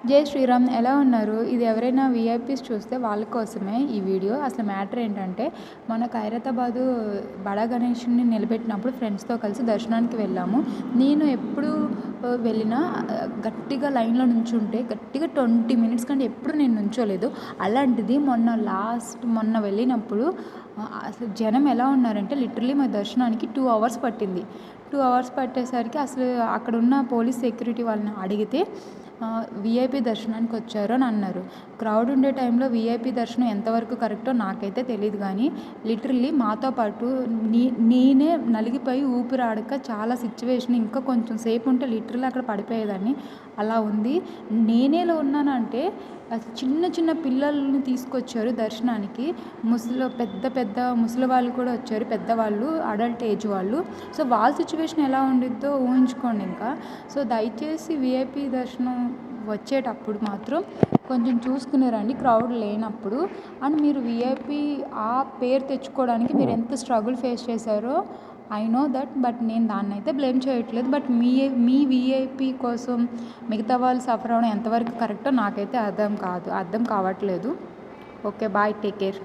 జై శ్రీరామ్, ఎలా ఉన్నారు? ఇది ఎవరైనా వీఐపీస్ చూస్తే వాళ్ళ కోసమే ఈ వీడియో. అసలు మ్యాటర్ ఏంటంటే, మన ఖైరతాబాదు బడా గణేషుని నిలబెట్టినప్పుడు ఫ్రెండ్స్తో కలిసి దర్శనానికి వెళ్ళాము. నేను ఎప్పుడు వెళ్ళినా గట్టిగా లైన్లో నుంచుంటే గట్టిగా 20 మినిట్స్ కంటే ఎప్పుడు నేను నుంచోలేదు. అలాంటిది మొన్న వెళ్ళినప్పుడు అసలు జనం ఎలా ఉన్నారంటే, లిటరలీ మా దర్శనానికి 2 అవర్స్ పట్టింది. 2 అవర్స్ పట్టేసరికి అసలు అక్కడున్న పోలీస్ సెక్యూరిటీ వాళ్ళని అడిగితే వీఐపీ దర్శనానికి వచ్చారు అని అన్నారు. క్రౌడ్ ఉండే టైంలో వీఐపీ దర్శనం ఎంతవరకు కరెక్టో నాకైతే తెలియదు, కానీ లిటరల్లీ మాతో పాటు నేనే నలిగిపోయి ఊపిరాడక చాలా సిచ్యువేషన్, ఇంకా కొంచెం సేపు ఉంటే లిటరల్లీ అక్కడ పడిపోయేదాన్ని. అలా ఉంది. నేనేలో ఉన్నానంటే చిన్న చిన్న పిల్లల్ని తీసుకొచ్చారు దర్శనానికి. పెద్ద ముసలి వాళ్ళు కూడా వచ్చారు, పెద్దవాళ్ళు, అడల్ట్ ఏజ్ వాళ్ళు. సో వాళ్ళ సిచ్యువేషన్ ఎలా ఉండిద్దో ఊహించుకోండి ఇంకా. సో దయచేసి వీఐపీ దర్శనం వచ్చేటప్పుడు మాత్రం కొంచెం చూసుకుని రండి, క్రౌడ్ లేనప్పుడు. అండ్ మీరు వీఐపీ ఆ పేరు తెచ్చుకోవడానికి మీరు ఎంత స్ట్రగుల్ ఫేస్ చేశారో ఐ నో దట్, బట్ నేను దాన్ని అయితే బ్లేమ్ చేయట్లేదు. బట్ మీ వీఐపీ కోసం మిగతా వాళ్ళు సఫర్ అవ్వడం ఎంతవరకు కరెక్టో నాకైతే అర్థం కావట్లేదు. Okay, bye, take care.